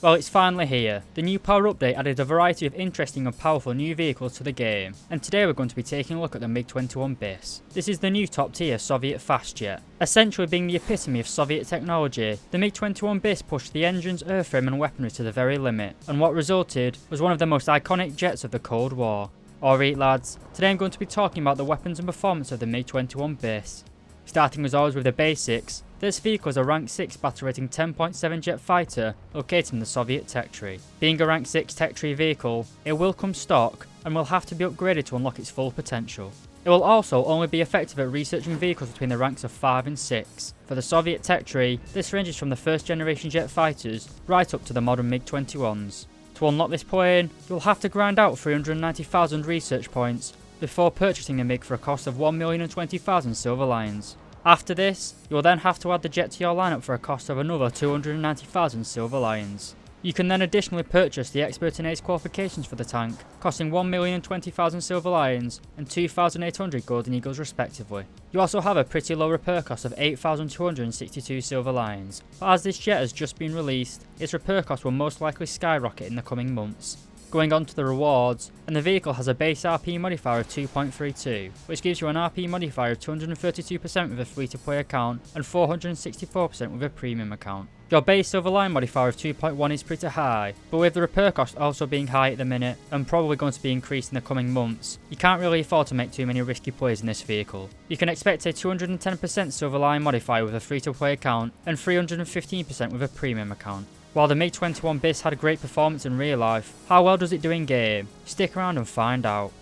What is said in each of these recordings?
Well, it's finally here. The new power update added a variety of interesting and powerful new vehicles to the game, and today we're going to be taking a look at the MiG-21 BIS. This is the new top tier Soviet fast jet. Essentially being the epitome of Soviet technology, the MiG-21 BIS pushed the engines, airframe and weaponry to the very limit, and what resulted was one of the most iconic jets of the Cold War. Alright lads, today I'm going to be talking about the weapons and performance of the MiG-21 BIS. Starting as always with the basics, this vehicle is a rank 6 battle rating 10.7 jet fighter located in the Soviet tech tree. Being a rank 6 tech tree vehicle, it will come stock and will have to be upgraded to unlock its full potential. It will also only be effective at researching vehicles between the ranks of 5 and 6. For the Soviet tech tree, this ranges from the first generation jet fighters right up to the modern MiG-21s. To unlock this plane, you'll have to grind out 390,000 research points before purchasing the MiG for a cost of 1,020,000 silver lions. After this, you will then have to add the jet to your lineup for a cost of another 290,000 silver lions. You can then additionally purchase the Expert in Ace qualifications for the tank, costing 1,020,000 silver lions and 2,800 golden eagles respectively. You also have a pretty low repair cost of 8,262 silver lions, but as this jet has just been released, its repair cost will most likely skyrocket in the coming months. Going on to the rewards, and the vehicle has a base RP modifier of 2.32, which gives you an RP modifier of 232% with a free-to-play account and 464% with a premium account. Your base silver line modifier of 2.1 is pretty high, but with the repair cost also being high at the minute and probably going to be increased in the coming months, you can't really afford to make too many risky plays in this vehicle. You can expect a 210% silver line modifier with a free-to-play account and 315% with a premium account. While the MiG-21 BIS had a great performance in real life, how well does it do in game? Stick around and find out.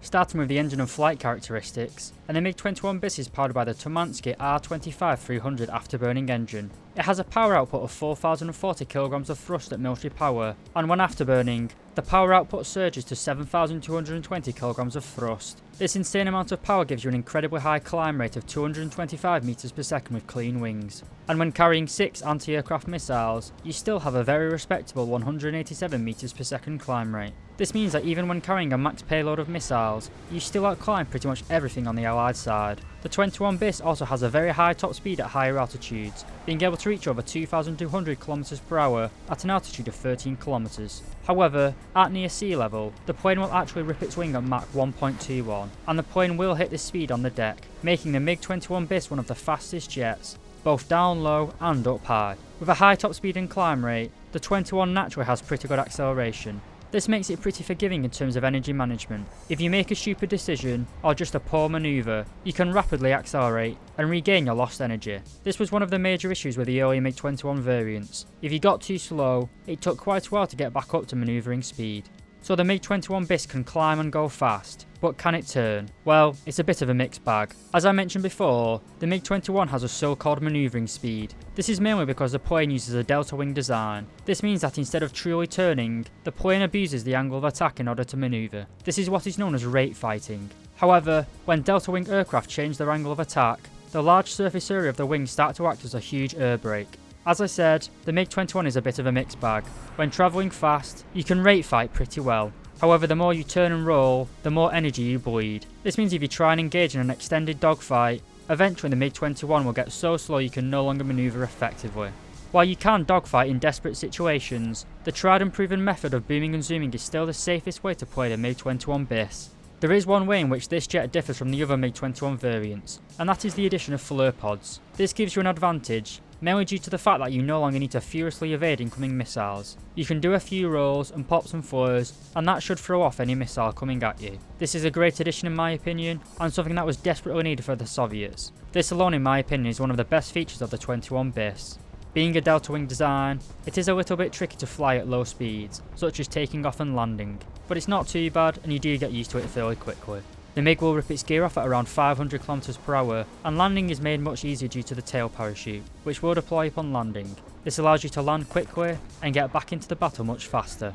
Starting with the engine and flight characteristics, and the MiG-21 BIS is powered by the Tumansky R25-300 afterburning engine. It has a power output of 4,040 kg of thrust at military power, and when afterburning, the power output surges to 7,220 kg of thrust. This insane amount of power gives you an incredibly high climb rate of 225 meters per second with clean wings. And when carrying 6 anti-aircraft missiles, you still have a very respectable 187 meters per second climb rate. This means that even when carrying a max payload of missiles, you still outclimb pretty much everything on the Allied side. The 21 BIS also has a very high top speed at higher altitudes, being able to reach over 2,200 km per hour at an altitude of 13 km. However, at near sea level, the plane will actually rip its wing at Mach 1.21, and the plane will hit this speed on the deck, making the MiG-21 BIS one of the fastest jets, both down low and up high. With a high top speed and climb rate, the 21 naturally has pretty good acceleration. This makes it pretty forgiving in terms of energy management. If you make a stupid decision, or just a poor manoeuvre, you can rapidly accelerate and regain your lost energy. This was one of the major issues with the early MiG-21 variants. If you got too slow, it took quite a while to get back up to manoeuvring speed. So the MiG-21 BIS can climb and go fast, but can it turn? Well, it's a bit of a mixed bag. As I mentioned before, the MiG-21 has a so-called manoeuvring speed. This is mainly because the plane uses a delta wing design. This means that instead of truly turning, the plane abuses the angle of attack in order to manoeuvre. This is what is known as rate fighting. However, when delta wing aircraft change their angle of attack, the large surface area of the wings start to act as a huge air brake. As I said, the MiG-21 is a bit of a mixed bag. When travelling fast, you can rate fight pretty well. However, the more you turn and roll, the more energy you bleed. This means if you try and engage in an extended dogfight, eventually the MiG-21 will get so slow you can no longer manoeuvre effectively. While you can dogfight in desperate situations, the tried and proven method of booming and zooming is still the safest way to play the MiG-21 BIS. There is one way in which this jet differs from the other MiG-21 variants, and that is the addition of flare pods. This gives you an advantage, mainly due to the fact that you no longer need to furiously evade incoming missiles. You can do a few rolls and pop some flares, and that should throw off any missile coming at you. This is a great addition in my opinion, and something that was desperately needed for the Soviets. This alone in my opinion is one of the best features of the 21 BIS. Being a delta wing design, it is a little bit tricky to fly at low speeds, such as taking off and landing, but it's not too bad and you do get used to it fairly quickly. The MiG will rip its gear off at around 500 km per hour, and landing is made much easier due to the tail parachute, which will deploy upon landing. This allows you to land quickly and get back into the battle much faster.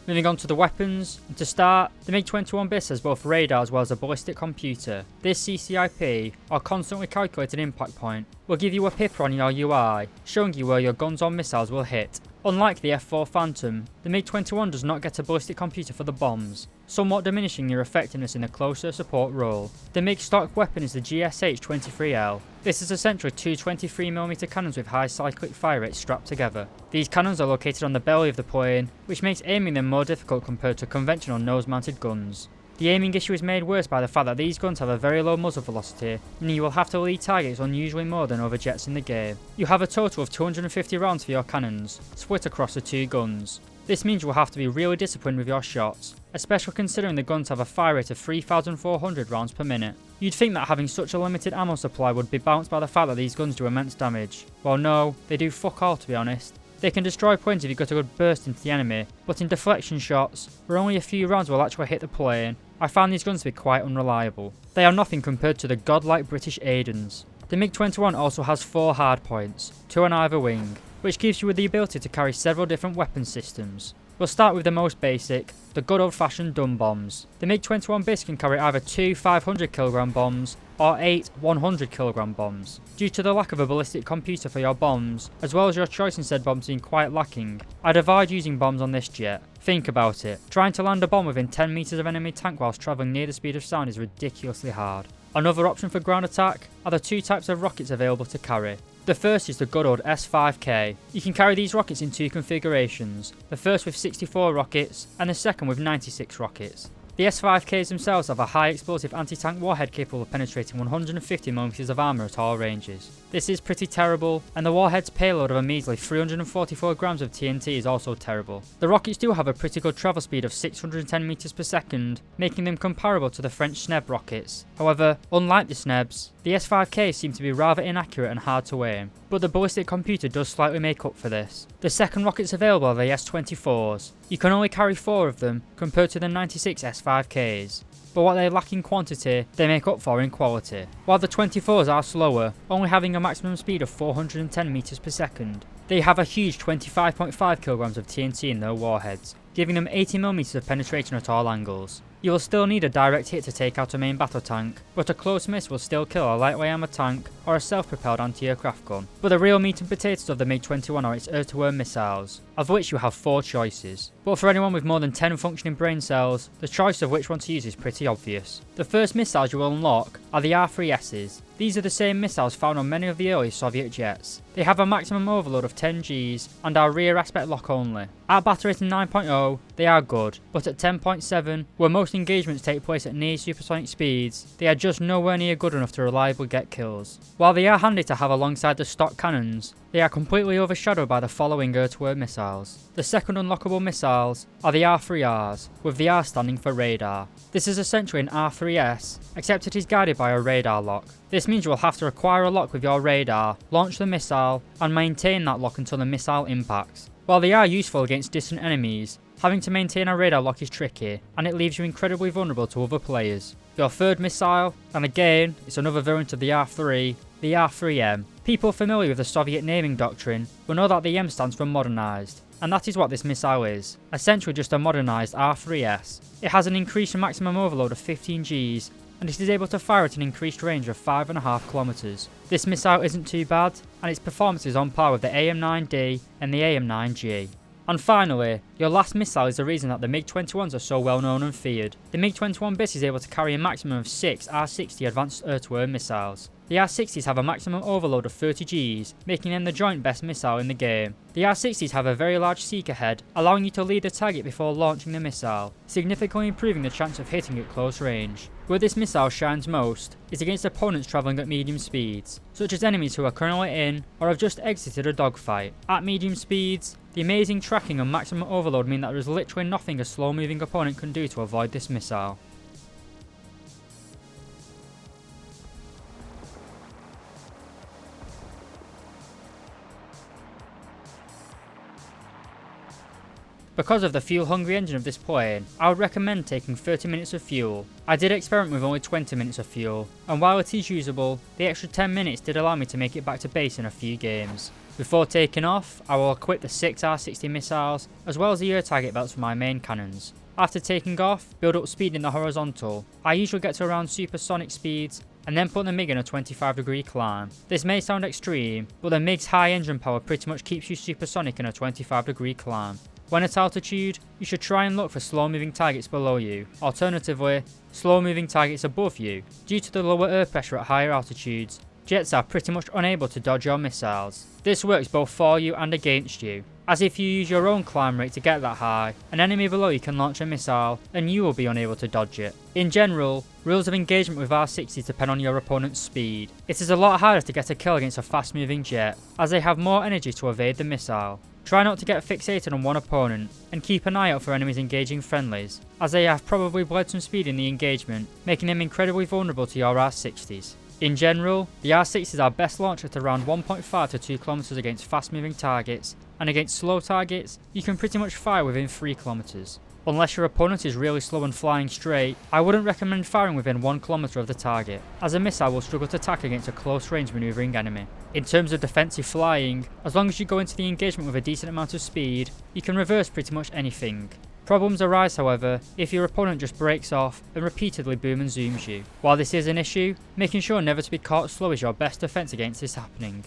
Moving on to the weapons, and to start, the MiG-21 BIS has both radar as well as a ballistic computer. This CCIP, or Constantly Calculated Impact Point, will give you a pipper on your UI, showing you where your guns or missiles will hit. Unlike the F4 Phantom, the MiG-21 does not get a ballistic computer for the bombs, somewhat diminishing your effectiveness in a closer support role. The MiG stock weapon is the GSH-23L. This is essentially two 23mm cannons with high cyclic fire rates strapped together. These cannons are located on the belly of the plane, which makes aiming them more difficult compared to conventional nose-mounted guns. The aiming issue is made worse by the fact that these guns have a very low muzzle velocity, meaning you will have to lead targets unusually more than other jets in the game. You have a total of 250 rounds for your cannons, split across the two guns. This means you will have to be really disciplined with your shots, especially considering the guns have a fire rate of 3,400 rounds per minute. You'd think that having such a limited ammo supply would be balanced by the fact that these guns do immense damage. Well no, they do fuck all to be honest. They can destroy planes if you got a good burst into the enemy, but in deflection shots, where only a few rounds will actually hit the plane, I found these guns to be quite unreliable. They are nothing compared to the godlike British Aidens. The MiG-21 also has 4 hardpoints, 2 on either wing, which gives you the ability to carry several different weapon systems. We'll start with the most basic, the good old-fashioned dumb bombs. The MiG-21 base can carry either 2 500kg bombs or 8 100kg bombs. Due to the lack of a ballistic computer for your bombs, as well as your choice in said bombs being quite lacking, I'd avoid using bombs on this jet. Think about it, trying to land a bomb within 10 meters of enemy tank whilst travelling near the speed of sound is ridiculously hard. Another option for ground attack are the 2 types of rockets available to carry. The first is the good old S5K. You can carry these rockets in 2 configurations, the first with 64 rockets and the second with 96 rockets. The S5Ks themselves have a high explosive anti-tank warhead capable of penetrating 150mm of armour at all ranges. This is pretty terrible, and the warhead's payload of a measly 344 grams of TNT is also terrible. The rockets do have a pretty good travel speed of 610 meters per second, making them comparable to the French Sneb rockets. However, unlike the Snebs, the S5Ks seem to be rather inaccurate and hard to aim, but the ballistic computer does slightly make up for this. The second rockets available are the S24s. You can only carry 4 of them compared to the 96 S5Ks. But what they lack in quantity, they make up for in quality. While the 24s are slower, only having a maximum speed of 410 meters per second, they have a huge 25.5 kilograms of TNT in their warheads, giving them 80mm of penetration at all angles. You will still need a direct hit to take out a main battle tank, but a close miss will still kill a lightweight armoured tank or a self-propelled anti-aircraft gun. But the real meat and potatoes of the MiG-21 are its air-to-air missiles, of which you have 4 choices. But for anyone with more than 10 functioning brain cells, the choice of which one to use is pretty obvious. The first missiles you will unlock are the R3Ss. These are the same missiles found on many of the early Soviet jets. They have a maximum overload of 10 Gs and are rear aspect lock only. At battle rating 9.0, they are good, but at 10.7, where most engagements take place at near supersonic speeds, they are just nowhere near good enough to reliably get kills. While they are handy to have alongside the stock cannons, they are completely overshadowed by the following air-to-air missiles. The second unlockable missiles are the R3Rs, with the R standing for radar. This is essentially an R3S, except it is guided by a radar lock. This means you will have to acquire a lock with your radar, launch the missile, and maintain that lock until the missile impacts. While they are useful against distant enemies, having to maintain a radar lock is tricky, and it leaves you incredibly vulnerable to other players. Your third missile, and again, it's another variant of the R3, the R3M. People familiar with the Soviet naming doctrine will know that the M stands for modernised, and that is what this missile is, essentially just a modernised R3S. It has an increased maximum overload of 15 Gs, and it is able to fire at an increased range of 5.5 kilometers. This missile isn't too bad, and its performance is on par with the AM-9D and the AM-9G. And finally, your last missile is the reason that the MiG-21s are so well known and feared. The MiG-21 base is able to carry a maximum of 6 R-60 advanced air-to-air missiles. The R-60s have a maximum overload of 30 Gs, making them the joint best missile in the game. The R-60s have a very large seeker head, allowing you to lead the target before launching the missile, significantly improving the chance of hitting at close range. Where this missile shines most is against opponents travelling at medium speeds, such as enemies who are currently in or have just exited a dogfight. At medium speeds, the amazing tracking and maximum overload mean that there is literally nothing a slow moving opponent can do to avoid this missile. Because of the fuel-hungry engine of this plane, I would recommend taking 30 minutes of fuel. I did experiment with only 20 minutes of fuel, and while it is usable, the extra 10 minutes did allow me to make it back to base in a few games. Before taking off, I will equip the 6 R-60 missiles, as well as the air target belts for my main cannons. After taking off, build up speed in the horizontal. I usually get to around supersonic speeds and then put the MiG in a 25-degree climb. This may sound extreme, but the MiG's high engine power pretty much keeps you supersonic in a 25-degree climb. When at altitude, you should try and look for slow-moving targets below you, alternatively, slow-moving targets above you. Due to the lower air pressure at higher altitudes, jets are pretty much unable to dodge your missiles. This works both for you and against you, as if you use your own climb rate to get that high, an enemy below you can launch a missile and you will be unable to dodge it. In general, rules of engagement with R-60s depend on your opponent's speed. It is a lot harder to get a kill against a fast-moving jet, as they have more energy to evade the missile. Try not to get fixated on one opponent, and keep an eye out for enemies engaging friendlies, as they have probably bled some speed in the engagement, making them incredibly vulnerable to your R-60s. In general, the R-60s are best launched at around 1.5 to 2 km against fast-moving targets, and against slow targets, you can pretty much fire within 3 km. Unless your opponent is really slow and flying straight, I wouldn't recommend firing within 1 km of the target, as a missile will struggle to attack against a close-range maneuvering enemy. In terms of defensive flying, as long as you go into the engagement with a decent amount of speed, you can reverse pretty much anything. Problems arise, however, if your opponent just breaks off and repeatedly boom and zooms you. While this is an issue, making sure never to be caught slow is your best defense against this happening.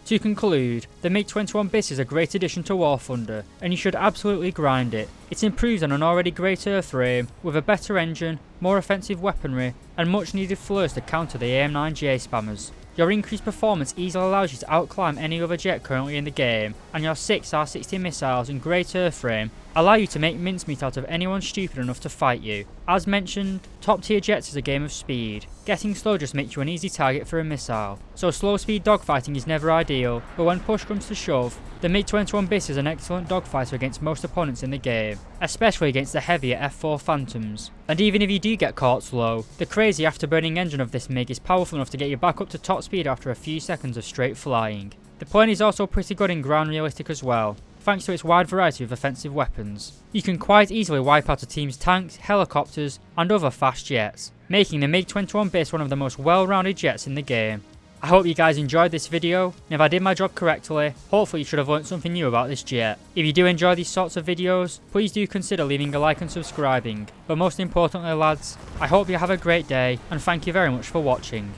To conclude, the MiG-21 BIS is a great addition to War Thunder, and you should absolutely grind it. It improves on an already great airframe, with a better engine, more offensive weaponry, and much needed flares to counter the AIM-9J spammers. Your increased performance easily allows you to outclimb any other jet currently in the game, and your 6 R-60 missiles and great airframe allow you to make mincemeat out of anyone stupid enough to fight you. As mentioned, top tier jets is a game of speed. Getting slow just makes you an easy target for a missile, so slow speed dogfighting is never ideal, but when push comes to shove, the MiG-21 BIS is an excellent dogfighter against most opponents in the game, especially against the heavier F4 Phantoms. And even if you do get caught slow, the crazy afterburning engine of this MiG is powerful enough to get you back up to top speed after a few seconds of straight flying. The plane is also pretty good in ground realistic as well, thanks to its wide variety of offensive weapons. You can quite easily wipe out a team's tanks, helicopters, and other fast jets, making the MiG-21 BIS one of the most well-rounded jets in the game. I hope you guys enjoyed this video, and if I did my job correctly, hopefully you should have learnt something new about this jet. If you do enjoy these sorts of videos, please do consider leaving a like and subscribing. But most importantly lads, I hope you have a great day, and thank you very much for watching.